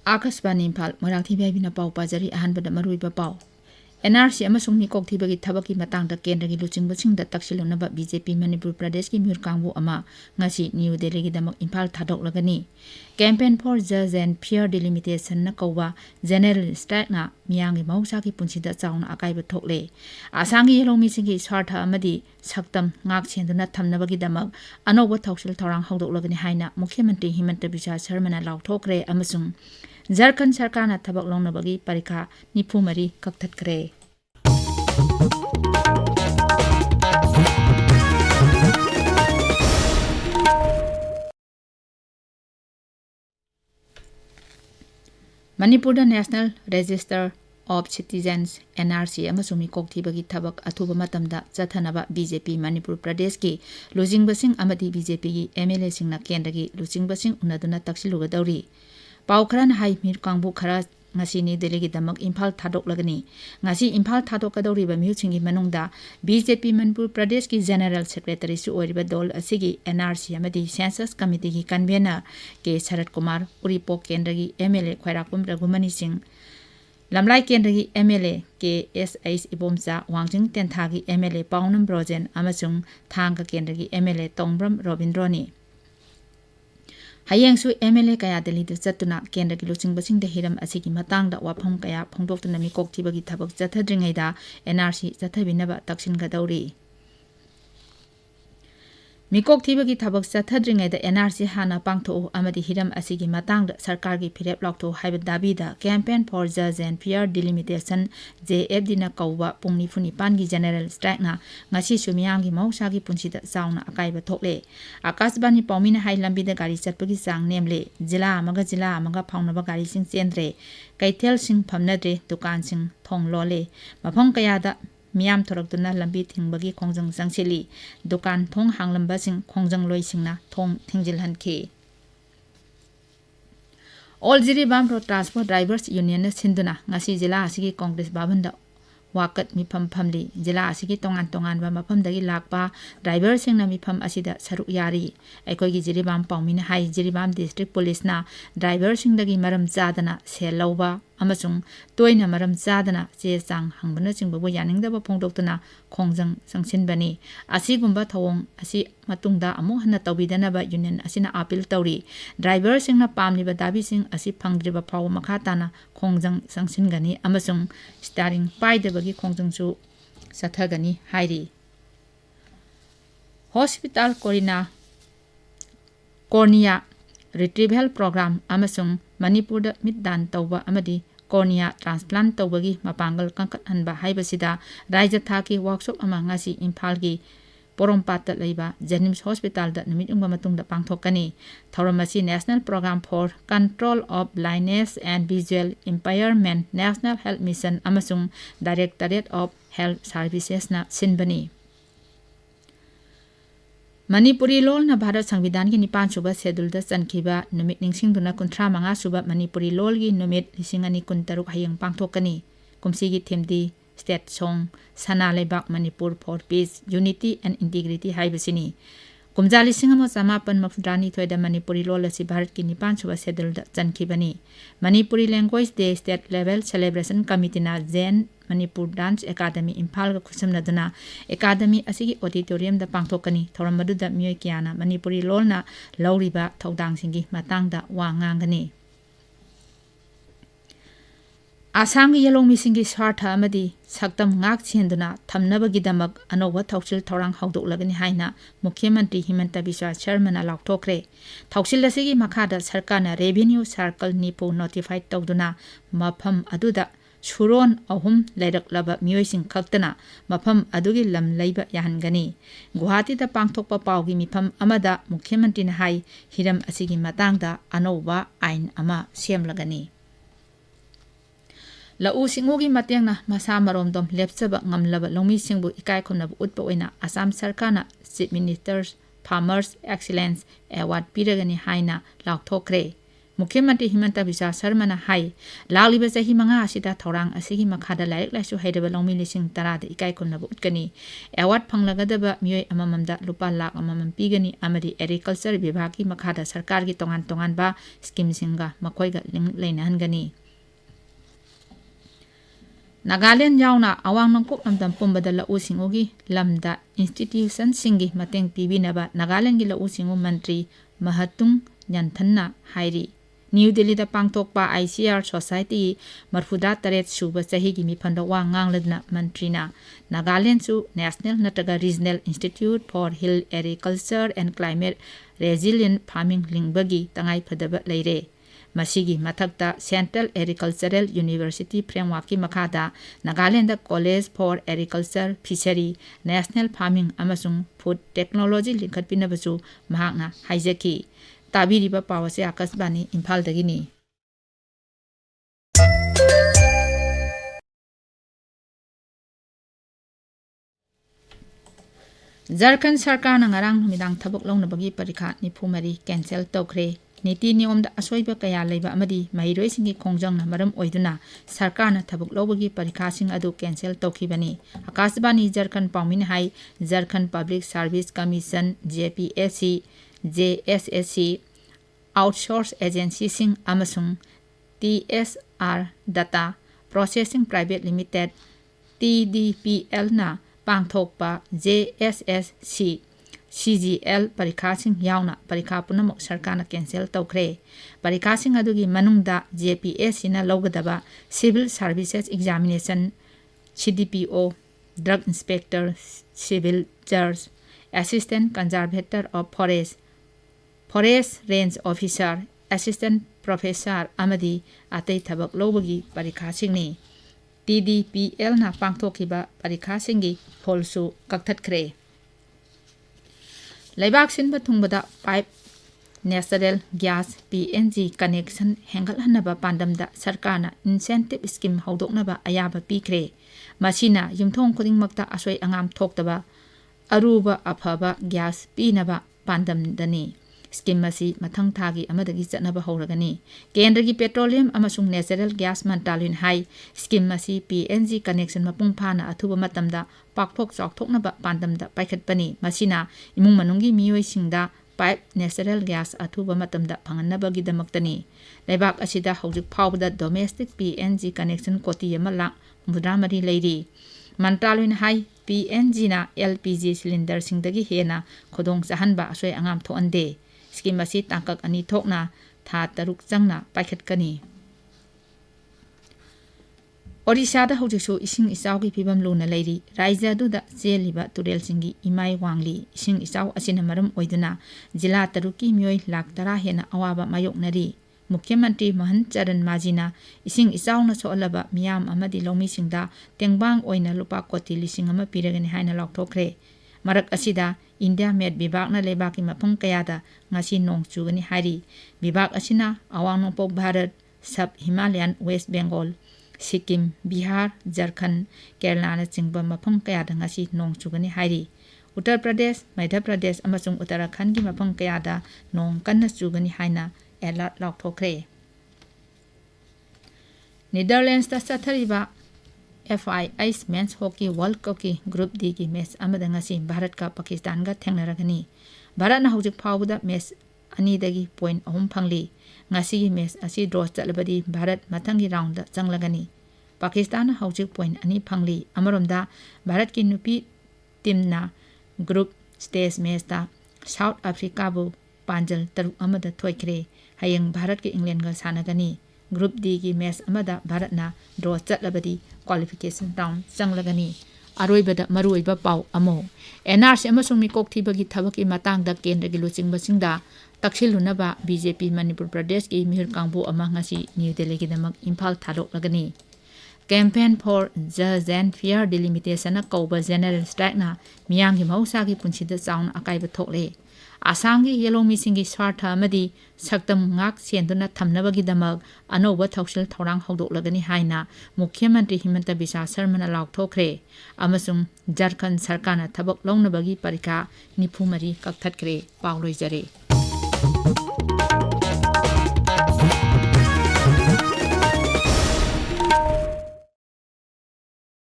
Akashvani Imphal Moirangthem Ibehaibi pau pajari ahanbada maruiba pau NRC amasung mikok thibagi thabaki matangda kendragi luchingbasinda taksilunaba BJP Manipur Pradesh ki myur kangbu ama ngasi New Delhi gi damak Imphal thadoklagani campaign for just and peer delimitation na kawwa general strike na miyangi mausa ki punsida chauna akaiba thokle asangi yelomi singi swartha amadi saktam ngak chenduna thamnabagi damak anoba thoksil thorang haudoklagani haina Mukhyamantri Himanta Biswa Sharmana lauthokre amasung Jharkhand Sarkar na thabak longnabagi parikha nifumari kaktatkre Manipur National Register of Citizens NRC amasung mikok thibagi thabak athuba matamda chathanaba BJP Manipur Pradesh ki lujingbasing amadi BJP gi MLA singna kendagi lujingbasing unaduna taksilugadauri pau khara na hai mir kangbu khara ngasi ni Delhi gi damak Imphal thadoklagani ngasi Imphal thadokadori ba miuchingi manungda BJP Manipur Pradesh ki General Secretary su oiriba dol asigi NRC amadi Census Committee gi convener ke Sharat Kumar Uripok kendragi MLA Khwairakum Ragumani Singh Lamlai kendragi MLA ke SH Ibomcha Wangjing Tenthagi MLA Paunam Brojen amasung Thangka kendragi MLA Tongbram Robindroni Hayang su MLA kaya Delhi du chatuna kendra ki luchingbasin de hiram asigi matangda wapham kaya phongdoktuna mikok thibagi thabak chathadringaida NRC chathabinaba taksingadawri Mikok thibagi thabak chathadringaida NRC hana pangtho amadi hiram asigi matangda sarkar gi phirep laktho haiba dabida campaign for just and peer delimitation JFD na kawwa pungni funi pangi general strike na ngasi sumiyang gi mausa gi punsida chauna akaiba thokle Akashvani paumina hai lambida gari chatpagi sang nemle jila amaga phaunaba gari sing cendre kaithel sing phamnadre dukan sing thong lole mafam kayada Miyam thoraktuna lambi thingbagi khongjang sangsili dukan thong hanglamba sing khongjang loi singna thong thingjilhanki All Jiribam Road Transport Drivers Union na sinduna ngasi jila asigi Congress babanda wakat mifam phamli jila asigi tongan ba mafamdagi lakpa driver singna mifam asida saruk yari aikoigi Jiribam paumina hai Jiribam District Police na driver singdagi maram chadana sel lawba amasung toina maram chadana che chang hangbana chingbabu yaningdaba phongdoktuna khongjang sangsinbani asigumba thawong asi matungda amu hana tawbidanaba union asina appeal tawri driver singna pamliba dabi sing asi phangdriba phaw makhatana khongjang sangsingani amasung starring paidabagi khongjangsu sathagani hairi hospital cornea retrieval program amasung Manipur da middan tawba amadi cornea transplant tawbagi mapangal kangkat hanba haibasida raija thaki workshop ama ngasi Imphal gi Porompat leiba Janims Hospital da numit ungba matungda pangthokani Thoramasi National Program for Control of Blindness and Visual Impairment National Health Mission amasung Directorate of Health Services na sinbani Manipuri lol na Bharat Sangvidhan ki 9 suba schedule da chankhiba numit ningsingduna 35 suba Manipuri lol gi numit 2023 hayang pangthokani kumsi gi themdi state song sana lebak Manipur for peace unity and integrity haibasini kumjali singamo samapan mafdrani thoida Manipuri lol asi Bharat ki 9 suba schedule da chankhibani Manipuri language day state level celebration committee na Zen Manipur Dance Academy Imphal ga khusamnaduna academy asigi auditorium da pangthokani thoramadu da miyoi kiana Manipuri lol na lauriba thodang singi matangda wa ngangani Asang yelong misingi swartha amadi saktam ngak chenduna thamnabagi damak anoba thoksil thorang haudoklagani haina Mukhyamantri Himanta Biswa Sharmana lauthokre thoksil asigi makhada sarkarna revenue circle nipu notified tawduna mafam aduda Suron ahum lairak mioising kaktana mafam adugi lam laiba yahangani Guwahati da pangthokpa paugi mifam amada Mukhyamantri na hai hiram asigi matangda anoba ain ama semlagani Lau singugi matengna masa maromdom lepchaba ngamlaba longmi singbu ikai khonab utpa oina Assam Sarkarna Chief Minister's Farmers Excellence Award piragani haina lauthokre मुख्यमंत्री Himanta Biswa Sharma high लालिब चाही मंगा असिदा थौरांग असिगी मखादा like लाइसु हैदबा लौमी लिसिंग 10 दा इकाई खुन्नबु उटकनी award फंगलगदबा मियोय अमममदा लुपा lakh अममम पीगनी अमदी agriculture विभाग की मखादा सरकार की तोंगान तोंगान बा स्कीम सिंगा मखोयगा link लेनहनगनी Nagaland यावना अवांग नोंपोक लमदम पुंबदा लउ सिंगोगी lambda institution सिंगी मतेंग पीबीनबा Nagaland की लउ सिंगो मंत्री महतुंग न्यानथन्ना हाइरी न्यू दिल्ली दा पांगथोकपा ICR सोसाइटी मरफुदा तरेत सुबा चाही की मिफंदा वा ngangladna मंत्रीना नागालैंड सु नेशनल नटगा regional institute for hill agriculture and climate resilient farming लिंगबगी तंगाई फदबा लेरे मसीगी मथक्ता सेंट्रल एग्रीकल्चरल यूनिवर्सिटी फ्रेमवर्क की मखादा Nagaland college for agriculture fishery national farming अमसुंग फूड टेक्नोलॉजी लिंखटपिनबसु महाकना हाइजकी ताबीरिबा पावसे आकाशवाणी इम्फाल दगिनी झारखंड सरकार नंगारांग नुमिदांग थबक लौनबगी परीक्षा 94 कैंसल तौखरे नीति नियम दा असोइबा कया लेबा अमदी महिरोइ सिंगी खोंजंग मरम ओइदुना सरकार न थबक लौबगी परीक्षा सिंग अदु कैंसल तौखिबनी आकाशवाणी झारखंड पाउमिन हाई Jharkhand public service commission JPSC JSSC outsource agency सिंग अमसुंग TSR data processing private limited TDPL ना पांगथोकपा JSSC CGL परीक्षा सिंग यावना परीक्षा पुनमक सरकार कैंसल तौखरे परीक्षा सिंग अदुगी मनुंगदा JPSC ना लौगदबा civil services examination CDPO drug inspector civil जज assistant conservator of forest range officer assistant professor अमदी अतई थबक लौबगी परीक्षा सिंगनी TDPL ना पांगथोकिबा परीक्षा सिंगी फोलसु कक्थटखरे लेबाक सिनबा थुंगबदा pipe natural gas PNG connection हेंगलहनबा पांडमदा सरकारना इंसेंटिव स्कीम हौदोकनबा अयाबा पीखरे मसीना युमथोंग खुदिंगमक्ता असोय अंगाम थोक्तबा अरुबा अफबा गैस पीनबा पांडमदनी स्कीम मसी मथंग थागी अमदगी चनबा हौरगनी केंद्र की पेट्रोलियम अमसुंग नेचुरल गैस मंत्रालयन हाई स्कीम मसी PNG कनेक्शन मपुंग फाना अथुबा मतमदा पाकथोक चाकथोकनबा पांडमदा पाइखटपनी मसीना इमुंग मनुंगी मियोइसिंगदा पाइप नेचुरल गैस अथुबा मतमदा फंगनबगीदमक्तनी लेबाक असिदा हौजिक फावदा डोमेस्टिक PNG कनेक्शन कोटी अमा लाख 53 लेरी मंत्रालयन हाई PNG ना LPG सिलिंडर सिंगदगी हेना खुदोंग चाहनबा असोय अंगाम थोअंदे स्कीम असी तांकक अनि थोकना था तरुक चंगना पाइखटकनी ओडिशादा हौजिसु इसिंग इचाउगी फिबम लुना लेरी राज्य दुदा चेलिबा तुरेल सिंगी इमाई वांगली इसिंग इचाउ असिना मरम ओइदुना जिला तरुकी मियोय लाख 10 हेना अवाबा मायोकनरी मुख्यमंत्री महन चरण माजीना इसिंग इचाउना सोलबा मियाम अमदी लौमी सिंगदा तेंगबांग ओइना लुपा कोटी लिसिंग अमा पिरगनी हाइना लौथोखरे मरक असिदा इंडिया मेड विभाग ना लेबाकी मफम कयादा ngasi नोंग चुगनी हारी विभाग असिना अवांग नोंपोक भारत सब हिमालयन वेस्ट बेंगल सिक्किम बिहार झारखंड केरला ना चिंगबा मफम कयादा ngasi नोंग चुगनी हारी उत्तर प्रदेश मध्य प्रदेश अमसुंग उत्तराखंड की मफम कयादा नोंग कन्ना चुगनी हाइना अलर्ट लौथोखरे नीदरलैंड्स दा चथरिबा FIH men's hockey world cup की ग्रुप D की मैच अमदा ngasi भारत का पाकिस्तान का थेंगनरगनी भारत ना हौजिक फावदा मैच अनीदगी पॉइंट 3 फंगली ngasi की मैच असी ड्रॉ चलबदी भारत मथंगी राउंड चंगलगनी पाकिस्तान हौजिक पॉइंट अनि फंगली अमरोमदा भारत की नुपी टीम ना ग्रुप स्टेज मैच ता साउथ अफ्रीका बु पांजल तरुक अमदा थोइखरे हयंग भारत के इंग्लैंड का सानगनी ग्रुप D की मैच अमदा भारत ना ड्रॉ चलबदी क्वालिफिकेशन राउंड चंगलगनी अरोइबदा मरुइबा पाउ अमो NRC अमसुंग मिकोक थीबगी थबकी मतांगदा केंद्र की लुचिंगबसिंगदा तक्सिलुनबा BJP मणिपुर प्रदेश की मिहिर कांगबु अमा ngasi न्यू दिल्ली की दमक इम्फाल थालोकलगनी campaign for just and fair delimitation कौबा जनरल स्ट्राइक ना मियांगी मौसागी पुंसिदा चाउन अकाइबा थोकले आसाम की येलोमी सिंगी स्वार्थ अमदी सक्तम ngak सेंदुना थमनबगी दमक अनोबा थौसिल थौरांग हौदोकलगनी हाइना मुख्यमंत्री हिमंत बिस्वा शर्मा लाउथोखरे अमसुंग झारखंड सरकारना थबक लौनबगी परीक्षा 94 कक्थटखरे पाउलोइजरे